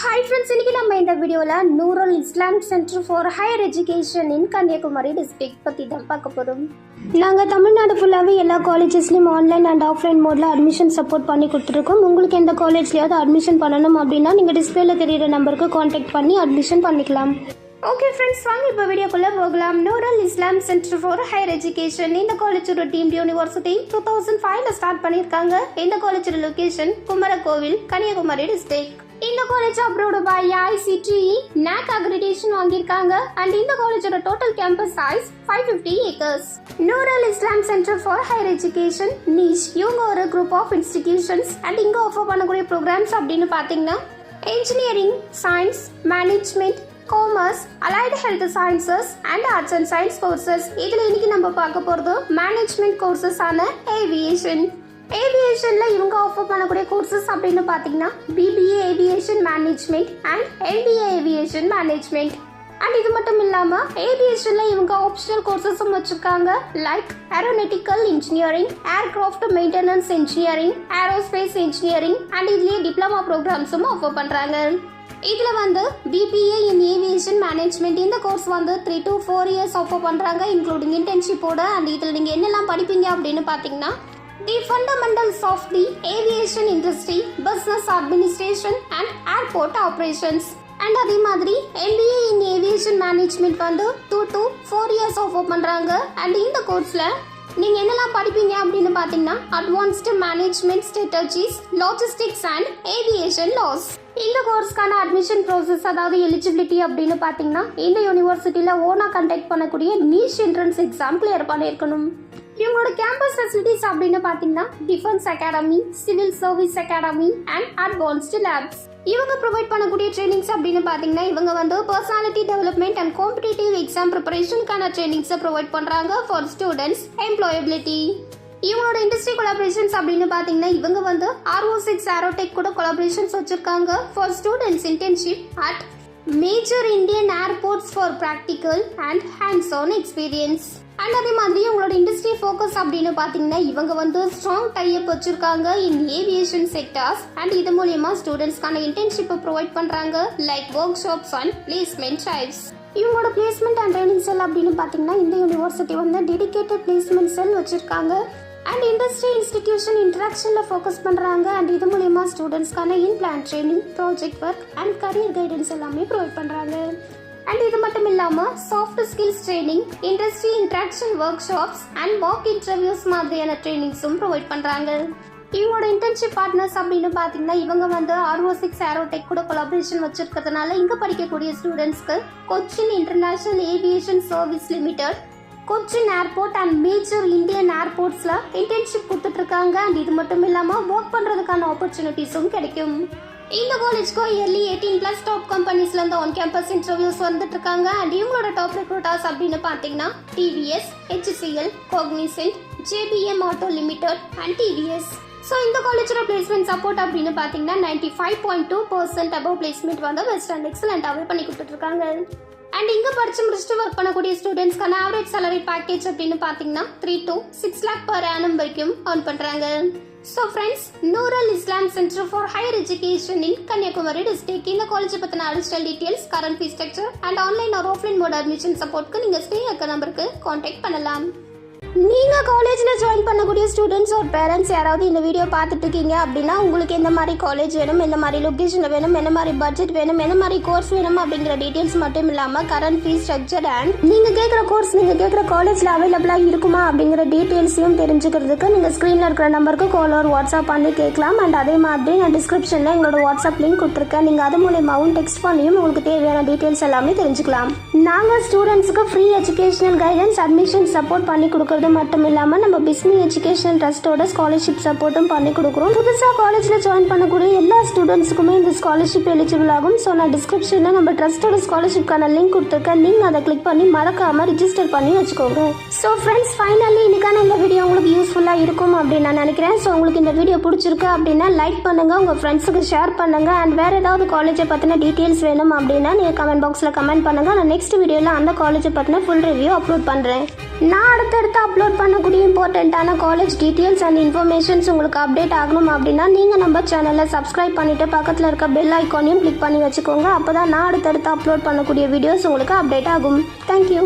Hi friends, இன்னைக்கு நம்ம இந்த வீடியோல Noorul Islamic centre for higher education in Kanyakumari district பற்றி தான் பார்க்க போகிறோம். நாங்கள் தமிழ்நாடு ஃபுல்லாகவே எல்லா காலேஜஸ்லையும் ஆன்லைன் அண்ட் ஆஃப்லைன் மோடில் அட்மிஷன் சப்போர்ட் பண்ணி கொடுத்துருக்கோம். உங்களுக்கு எந்த காலேஜ்லையாவது அட்மிஷன் பண்ணணும் அப்படின்னா நீங்கள் டிஸ்பிளேல தெரியிற நம்பருக்கு காண்டாக்ட் பண்ணி அட்மிஷன் பண்ணிக்கலாம். ஓகே ஃப்ரெண்ட்ஸ், வாங்க இப்போ வீடியோக்குள்ளே போகலாம். Noorul Islam centre for higher education இந்த காலேஜோட டீம்டு யூனிவர்சிட்டி 2005 ஸ்டார்ட் பண்ணியிருக்காங்க. இந்த காலேஜோட லொகேஷன் குமரகோவில், கன்னியாகுமரி டிஸ்ட்ரிக்ட். இந்த college approved by ICTE NAC accreditation வாங்கியிருக்காங்க. அண்ட் இந்த காலேஜோட total campus size 550 acres. Noorul Islam centre for higher education NICHE இவங்க ஒரு குரூப் ஆஃப் இன்ஸ்டிடியூஷன்ஸ். அண்ட் இங்கே ஆஃபர் பண்ணக்கூடிய ப்ரோக்ராம்ஸ் அப்படின்னு பார்த்தீங்கன்னா engineering, science, management, commerce, allied health sciences and arts and science courses. இதில் இன்னைக்கு நம்ம பார்க்க போகிறது மேனேஜ்மெண்ட் கோர்சஸ் ஆன ஏவியேஷன். ஏவியேஷன்ல இவங்க ஆஃபர் பண்ணக்கூடிய கோர்சஸ் அப்படின்னு பார்த்தீங்கன்னா BBA aviation management and MBA aviation management. And இது மட்டும் இல்லாமல் ஏவியேஷன்ல இவங்க ஆப்ஷனல் கோர்சஸும் வச்சிருக்காங்க. Like aeronautical engineering, aircraft maintenance engineering, aerospace engineering and இதுலேயே டிப்ளமா ப்ரோக்ராம்ஸும் ஆஃபர் பண்ணுறாங்க. இதில் வந்து BBA இன் ஏவியேஷன் மேனேஜ்மெண்ட் இந்த கோர்ஸ் வந்து 3 to 4 இயர்ஸ் ஆஃபர் பண்ணுறாங்க, இன்க்ளூடிங் இன்டர்ன்ஷிப்போட. அண்ட் இதில் நீங்கள் என்னெல்லாம் படிப்பீங்க அப்படின்னு பார்த்தீங்கன்னா தி fundamentals of the aviation industry, business administration and airport operations. And அதே மாதிரி MBA இன் ஏவியேஷன் மேனேஜ்மெண்ட் வந்து 2 to 4 இயர்ஸ் ஆஃபர் பண்ணுறாங்க. அண்ட் இந்த கோர்ஸில் நீங்கள் என்னெல்லாம் படிப்பீங்க அப்படின்னு பார்த்தீங்கன்னா advanced management strategies, logistics and aviation laws. இந்த கோர்ஸ்க்கான அட்மிஷன் ப்ராசஸ், அதாவது எலிஜிபிலிட்டி அப்படின்னு பார்த்தீங்கன்னா இந்த யூனிவர்சிட்டியில் ஓனாக கண்டக்ட் பண்ணக்கூடிய நீஷ் என்ட்ரன்ஸ் எக்ஸாம் கிளியர் பண்ணியிருக்கணும். இவங்களோட கேம்பஸ் ஃபெசிலிட்டிஸ் அப்படின்னு பார்த்தீங்கன்னா defence academy, civil service academy and advanced labs. இவங்க ப்ரொவைட் பண்ணக்கூடிய ட்ரைனிங்ஸ் அப்படின்னு பார்த்தீங்கன்னா இவங்க வந்து personality development and competitive exam ப்ரிப்பரேஷனுக்கான ட்ரைனிங்ஸை ப்ரொவைட் பண்ணுறாங்க ஃபார் ஸ்டூடெண்ட்ஸ் எம்ப்ளாயபிலிட்டி. இவங்களோட இண்டஸ்ட்ரி கொலாபரேஷன்ஸ் அப்படின்னு பார்த்தீங்கன்னா இவங்க வந்து RO6 ஏரோடெக் கூட கொலாபரேஷன்ஸ் வச்சிருக்காங்க for students internship at major Indian airports for practical and hands on experience. And அதே மாதிரி உங்களோட இண்டஸ்ட்ரி ஃபோக்கஸ் அப்படின்னு பார்த்தீங்கன்னா இவங்க வந்து ஸ்ட்ராங் டைப் வச்சிருக்காங்க இன் ஏவியேஷன் செக்டார்ஸ். அண்ட் இது மூலயமா ஸ்டூடெண்ட்ஸ்க்கான இன்டர்ன்ஷிப்பை ப்ரொவைட் பண்ணுறாங்க like workshops and placement drives. இவங்களோட பிளேஸ்மெண்ட் அண்ட் ட்ரைனிங் செல் அப்படின்னு பார்த்தீங்கன்னா இந்த யூனிவர்சிட்டி வந்து டெடிகேட்டட் பிளேஸ்மெண்ட் செல் வச்சிருக்காங்க. அண்ட் இண்டஸ்ட்ரி இன்ஸ்டிடியூஷன் இன்ட்ராக்ஷனில் ஃபோக்கஸ் பண்ணுறாங்க. அண்ட் இது மூலயமா ஸ்டூடெண்ட்ஸ்க்கான inplant training, project work and career guidance எல்லாமே ப்ரொவைட் பண்ணுறாங்க. அண்ட் இது மட்டும் இல்லாமல் soft skills training, industry interaction workshops and walk interviews மாதிரியான ட்ரைனிங்ஸும் ப்ரொவைட் பண்ணுறாங்க. இவங்களோட இன்டர்ன்ஷிப் பார்ட்னர்ஸ் அப்படின்னு பார்த்தீங்கன்னா இவங்க வந்து RO6 ஏரோடெக் கூட கொலாபரேஷன் வச்சிருக்கிறதுனால இங்கே படிக்கக்கூடிய ஸ்டூடெண்ட்ஸ்க்கு Cochin international aviation service limited, Cochin airport and major Indian ஏர்போர்ட்ஸில் இன்டர்ன்ஷிப் கொடுத்துட்ருக்காங்க. அண்ட் இது மட்டும் இல்லாமல் ஒர்க் பண்ணுறதுக்கான ஆப்பர்ச்சுனிட்டிஸும் கிடைக்கும். இந்த காலேஜ்க்கு இயர்லி 18+ டாப் கம்பெனிஸ்லேருந்து ஆன் கேம்பஸ் இன்டர்வியூஸ் வந்துட்டு இருக்காங்க. அண்ட் இவங்களோட டாப் ரெக்ரூட்டர்ஸ் அப்படின்னு பார்த்தீங்கன்னா TVS, HCL, Cognizant, JBM Auto Limited and TVS. So இந்த காலேஜோட பிளேஸ்மெண்ட் சப்போர்ட் அப்படின்னு பார்த்தீங்கன்னா 95.2% அபவ் பிளேஸ்மெண்ட் வந்து பெஸ்ட் அண்ட் எக்ஸலண்ட்டாகவே பண்ணி கொடுத்துட்ருக்காங்க. அண்ட் இங்கே படித்து முடிச்சுட்டு ஒர்க் பண்ணக்கூடிய ஸ்டூடெண்ட்ஸ்க்கான ஆவரேஜ் சேலரி பேக்கேஜ் அப்படின்னு பார்த்தீங்கன்னா 3 to 6 lakh per annum வரைக்கும் earn பண்ணுறாங்க. So friends, Nurul Islam centre for higher education in Kanyakumari district இந்த காலேஜை பற்றின additional details, current fees structure and online or offline mode admission சப்போர்ட்க்கு நீங்கள் ஸ்க்ரீனில் இருக்க நம்பருக்கு காண்டாக்ட் பண்ணலாம். நீங்கள் காலேஜில் ஜாயின் பண்ணக்கூடிய ஸ்டூடெண்ட்ஸ் ஒரு பேரண்ட்ஸ் யாராவது இந்த வீடியோ பார்த்துட்டு இருக்கீங்க அப்படின்னா உங்களுக்கு எந்த மாதிரி காலேஜ் வேணும், எந்த மாதிரி லொக்கேஷனில் வேணும், என்ன மாதிரி பட்ஜெட் வேணும், என்ன மாதிரி கோர்ஸ் வேணும் அப்படிங்கிற டீட்டெயில்ஸ் மட்டும் இல்லாமல் கரண்ட் ஃபீஸ் ஸ்ட்ரக்சர் அண்ட் நீங்கள் கேட்குற கோர்ஸ் நீங்கள் கேட்குற காலேஜில் அவைலபிளாக இருக்குமா அப்படிங்கிற டீட்டெயில்ஸையும் தெரிஞ்சுக்கிறதுக்கு நீங்கள் ஸ்க்ரீனில் இருக்கிற நம்பருக்கு கால் ஒரு வாட்ஸ்அப் பண்ணி கேட்கலாம். அண்ட் அதே மாதிரி நான் டிஸ்கிரிப்ஷனில் எங்களோட வாட்ஸ்அப் லிங்க் கொடுத்துருக்கேன். நீங்கள் அது மூலமாகவும் டெக்ஸ்ட் பண்ணியும் உங்களுக்கு தேவையான டீட்டெயில்ஸ் எல்லாமே தெரிஞ்சுக்கலாம். நாங்கள் ஸ்டூடெண்ட்ஸுக்கு free educational guidance, admission support பண்ணி கொடுக்குறது மட்டும் இல்லாமல் நம்ம பிஸ்மி எஜுகேஷன் ட்ரஸ்டோட ஸ்காலர்ஷிப் சப்போர்ட்டும் பண்ணி கொடுக்குறோம். புதுசாக காலேஜில் ஜாயின் பண்ணக்கூடிய எல்லா ஸ்டூடெண்ட்ஸுக்குமே இந்த ஸ்காலர்ஷிப் எலிஜிபிள் ஆகும். ஸோ நான் டிஸ்கிரிப்ஷனில் நம்ம ட்ரஸ்டோட ஸ்காலர்ஷிப்கான லிங்க் கொடுத்துருக்கேன். நீங்கள் அதை கிளிக் பண்ணி மறக்காமல் ரிஜிஸ்டர் பண்ணி வச்சுக்கோங்க. ஸோ ஃப்ரெண்ட்ஸ், ஃபைனலி இன்னைக்கான இந்த வீடியோ உங்களுக்கு யூஸ்ஃபுல்லாக இருக்கும் அப்படின்னு நான் நினைக்கிறேன். ஸோ உங்களுக்கு இந்த வீடியோ பிடிச்சிருக்கு அப்படின்னா லைக் பண்ணுங்கள், உங்கள் ஃப்ரெண்ட்ஸுக்கு ஷேர் பண்ணுங்கள். அண்ட் வேறு ஏதாவது காலேஜை பற்றின டீட்டெயில்ஸ் வேணும் அப்படின்னா நீங்கள் கமெண்ட் பாக்ஸில் கமெண்ட் பண்ணுங்கள். நான் நெக்ஸ்ட் வீடியோவில் அந்த காலேஜை பற்றின ஃபுல் ரிவ்யூ அப்லோட் பண்ணுறேன். நான் அடுத்தடுத்து அப்லோட் பண்ணக்கூடிய இம்பார்ட்டண்ட்டான காலேஜ் டீட்டெயில்ஸ் அண்ட் இன்ஃபர்மேஷன்ஸ் உங்களுக்கு அப்டேட் ஆகணும் அப்படின்னா நீங்கள் நம்ம சேனலை சப்ஸ்கிரைப் பண்ணிவிட்டு பக்கத்தில் இருக்க பெல் ஐக்கானையும் கிளிக் பண்ணி வச்சுக்கோங்க. அப்போ தான் நான் அடுத்தடுத்து அப்லோட் பண்ணக்கூடிய வீடியோஸ் உங்களுக்கு அப்டேட் ஆகும். தேங்க்யூ.